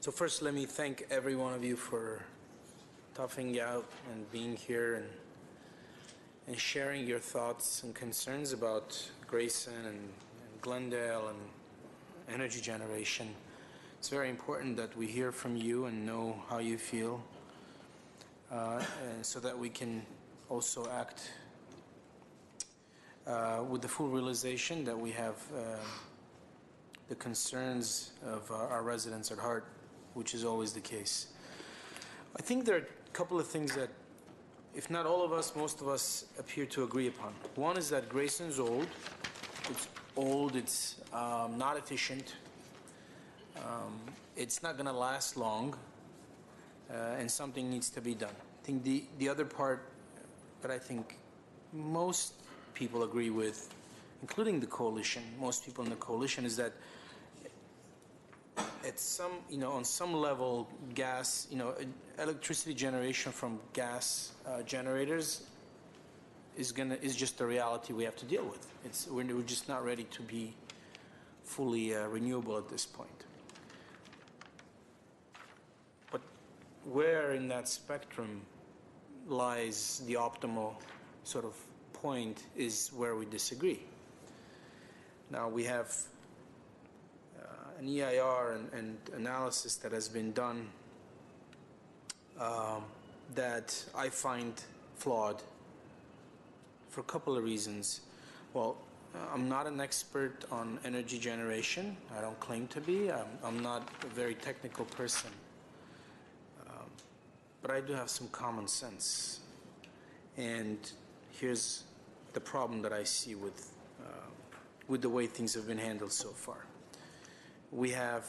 So first, let me thank every one of you for toughing out and being here and sharing your thoughts and concerns about Grayson and Glendale and energy generation. It's very important that we hear from you and know how you feel, and so that we can also act with the full realization that we have the concerns of our residents at heart, which is always the case. I think there are a couple of things that, if not all of us, most of us appear to agree upon. One is that Grayson's old. It's old, it's not efficient, it's not going to last long, and something needs to be done. I think the other part that I think most people agree with, including the coalition, most people in the coalition, is that at some, on some level, gas, electricity generation from gas generators is just a reality we have to deal with. We're just not ready to be fully renewable at this point. But where in that spectrum lies the optimal sort of point is where we disagree. Now we have an EIR and analysis that has been done that I find flawed for a couple of reasons. Well, I'm not an expert on energy generation. I don't claim to be. I'm not a very technical person. But I do have some common sense. And here's the problem that I see with the way things have been handled so far. We have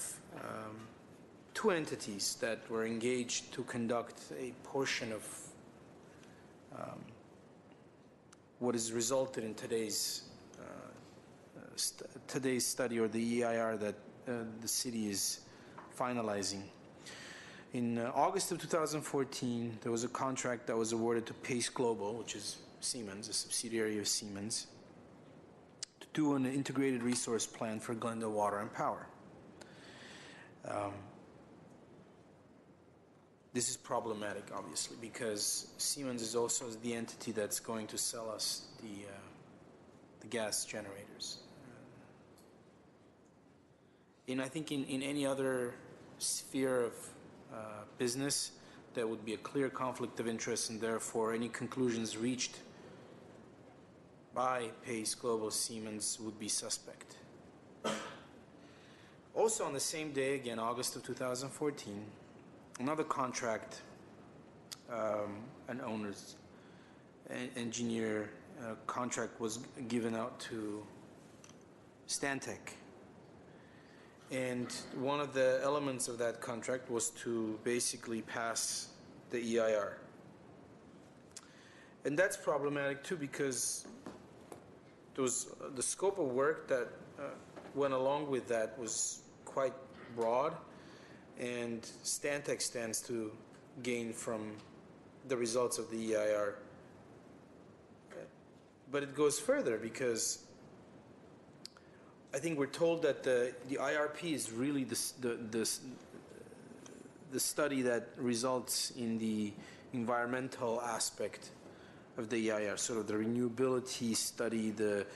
two entities that were engaged to conduct a portion of what has resulted in today's study, or the EIR that the city is finalizing. In August of 2014, there was a contract that was awarded to Pace Global, which is Siemens, a subsidiary of Siemens, to do an integrated resource plan for Glendale Water and Power. This is problematic, obviously, because Siemens is also the entity that's going to sell us the gas generators. I think in any other sphere of business, there would be a clear conflict of interest, and therefore any conclusions reached by Pace Global Siemens would be suspect. Also on the same day, again, August of 2014, another contract, an owner's engineer contract was given out to Stantec. And one of the elements of that contract was to basically pass the EIR. And that's problematic too, because the scope of work that went along with that was quite broad, and Stantec stands to gain from the results of the EIR. But it goes further, because I think we're told that the IRP is really the study that results in the environmental aspect of the EIR, sort of the renewability study, the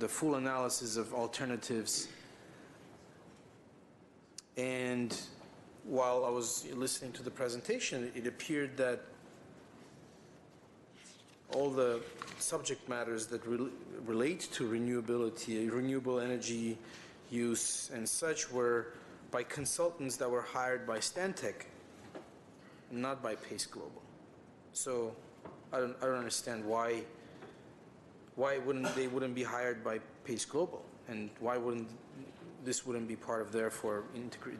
full analysis of alternatives. And while I was listening to the presentation, it appeared that all the subject matters that relate to renewability, renewable energy use and such, were by consultants that were hired by Stantec, not by Pace Global. So I don't understand why they wouldn't be hired by Pace Global, and why this wouldn't be part of, therefore,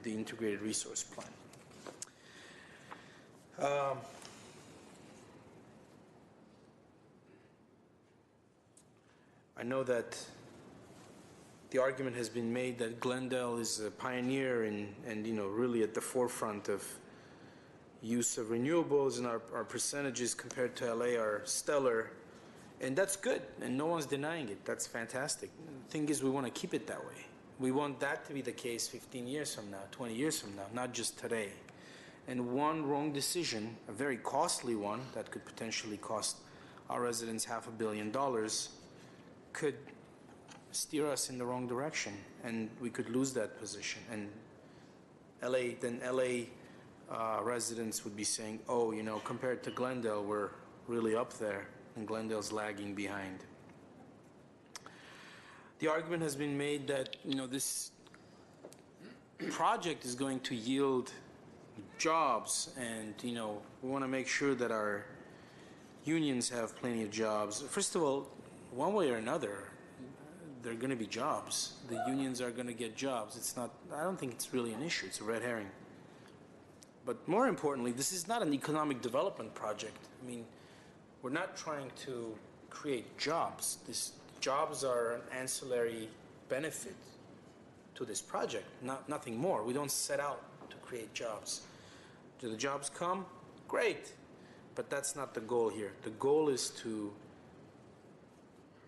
the integrated resource plan. I know that the argument has been made that Glendale is a pioneer and really at the forefront of use of renewables, and our percentages compared to LA are stellar, and that's good, and no one's denying it. That's fantastic. The thing is, we want to keep it that way. we want that to be the case 15 years from now, 20 years from now, not just today. And one wrong decision, a very costly one that could potentially cost our residents $500 million, could steer us in the wrong direction, and we could lose that position. And LA residents would be saying, oh, you know, compared to Glendale, we're really up there, and Glendale's lagging behind. The argument has been made that, you know, this project is going to yield jobs, and, you know, we want to make sure that our unions have plenty of jobs. First of all, one way or another, there are going to be jobs. The unions are going to get jobs. It's not, I don't think it's really an issue. It's a red herring. But more importantly, this is not an economic development project. I mean, we're not trying to create jobs. These jobs are an ancillary benefit to this project, nothing more. We don't set out to create jobs. Do the jobs come? Great. But that's not the goal here. The goal is to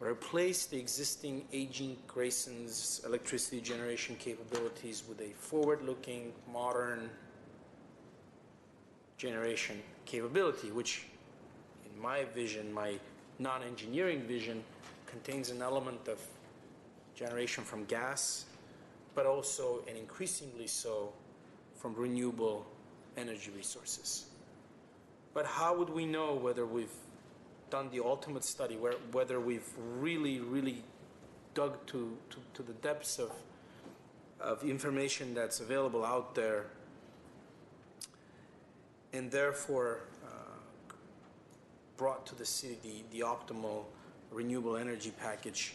replace the existing aging Grayson's electricity generation capabilities with a forward-looking, modern generation capability, which in my vision, my non-engineering vision, contains an element of generation from gas, but also, and increasingly so, from renewable energy resources. But how would we know whether we've done the ultimate study, whether we've really dug to the depths of information that's available out there, and therefore brought to the city the optimal renewable energy package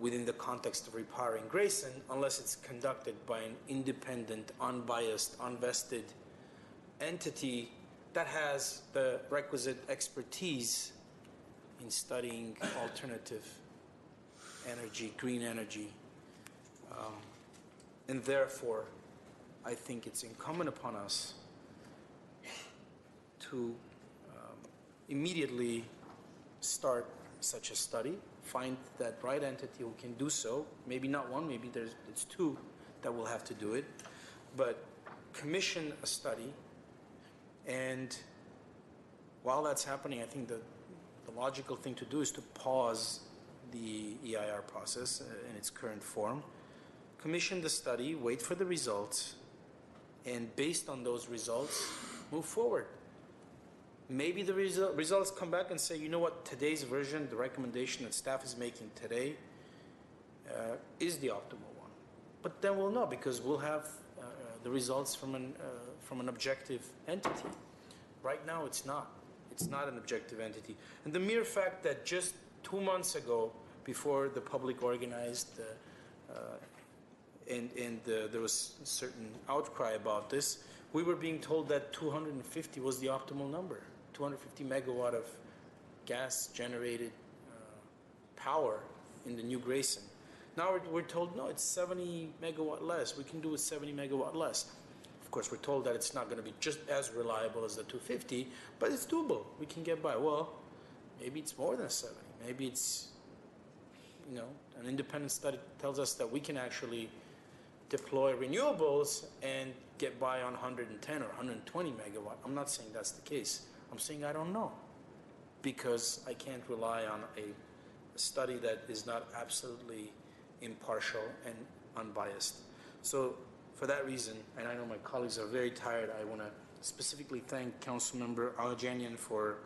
within the context of repowering Grayson, unless it's conducted by an independent, unbiased, unvested entity that has the requisite expertise in studying alternative energy, green energy. And therefore, I think it's incumbent upon us to immediately start such a study, find that right entity who can do so, maybe not one, maybe it's two that will have to do it, but commission a study. And while that's happening, I think the logical thing to do is to pause the EIR process in its current form, commission the study, wait for the results, and based on those results, move forward. Maybe the results come back and say, you know what, today's version, the recommendation that staff is making today is the optimal one. But then we'll know, because we'll have the results from an objective entity. Right now, it's not. It's not an objective entity. And the mere fact that just 2 months ago, before the public organized and there was a certain outcry about this, we were being told that 250 was the optimal number, 250 megawatt of gas-generated power in the new Grayson. Now we're told, no, it's 70 megawatt less. We can do it 70 megawatt less. Of course, we're told that it's not going to be just as reliable as the 250, but it's doable. We can get by. Well, maybe it's more than 70. Maybe it's, you know, an independent study tells us that we can actually deploy renewables and get by on 110 or 120 megawatt. I'm not saying that's the case. I'm saying I don't know, because I can't rely on a study that is not absolutely impartial and unbiased. So for that reason, and I know my colleagues are very tired, I want to specifically thank Councilmember Sinanyan for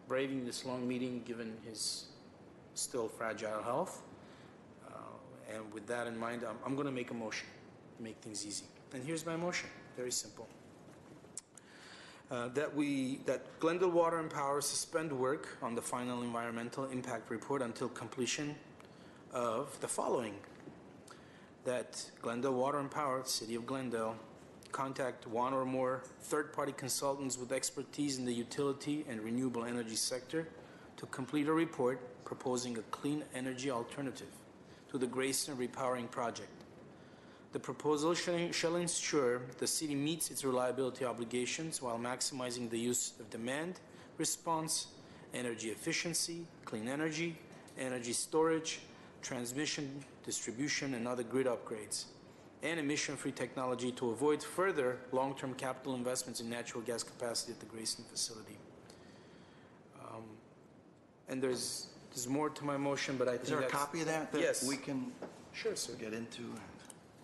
braving this long meeting given his still fragile health. And with that in mind, I'm going to make a motion to make things easy. And here's my motion, very simple. That Glendale Water and Power suspend work on the final environmental impact report until completion of the following. That Glendale Water and Power, City of Glendale, contact one or more third-party consultants with expertise in the utility and renewable energy sector to complete a report proposing a clean energy alternative to the Grayson repowering project. The proposal shall ensure the city meets its reliability obligations while maximizing the use of demand response, energy efficiency, clean energy, energy storage, transmission, distribution, and other grid upgrades, and emission-free technology to avoid further long-term capital investments in natural gas capacity at the Grayson facility. And there's more to my motion, but I think Is there a that's... copy of that Yes. we can Sure, sir. get into?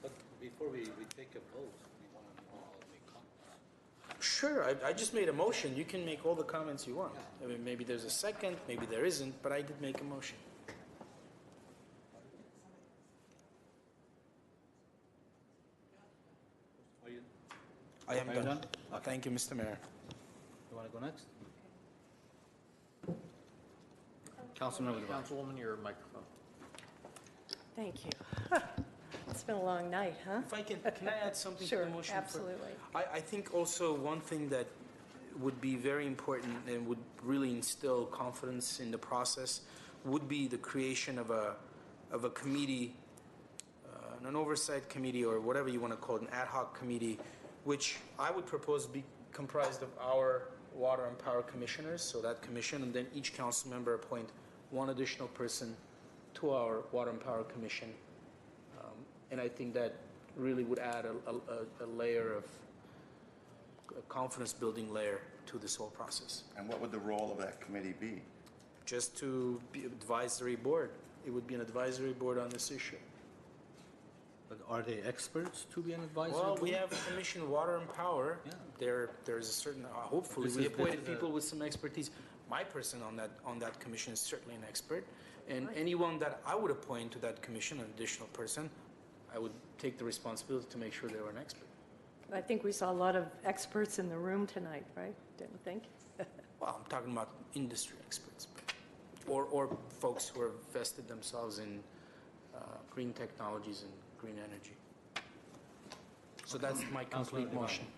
But before we take a vote, we want to make comments. Sure, I just made a motion. You can make all the comments you want. I mean, maybe there's a second, maybe there isn't, but I did make a motion. Are you I am Are you done. done? Okay. Thank you, Mr. Mayor. want to go next? Councilmember Zareh. Councilwoman, your microphone. Thank you. It's been a long night, huh? If I can I add something to Sure, the motion? absolutely. I think also one thing that would be very important and would really instill confidence in the process would be the creation of a committee, an oversight committee or whatever you want to call it, an ad hoc committee, which I would propose be comprised of our water and power commissioners, so that commission, and then each council member appoint one additional person to our water and power commission. And I think that really would add a layer of a confidence-building layer to this whole process. And what would the role of that committee be? Just to be advisory board. It would be an advisory board on this issue. But are they experts to be an advisory Well, board? we have Commission Water and Power. Yeah. There's a certain, hopefully, This we is the- appointed people with some expertise. My person on that commission is certainly an expert. And anyone that I would appoint to that commission, an additional person, I would take the responsibility to make sure they were an expert. I think we saw a lot of experts in the room tonight, right? Didn't think? Well, I'm talking about industry experts, or folks who have vested themselves in green technologies and green energy. So that's my complete Councilman motion. Ivan.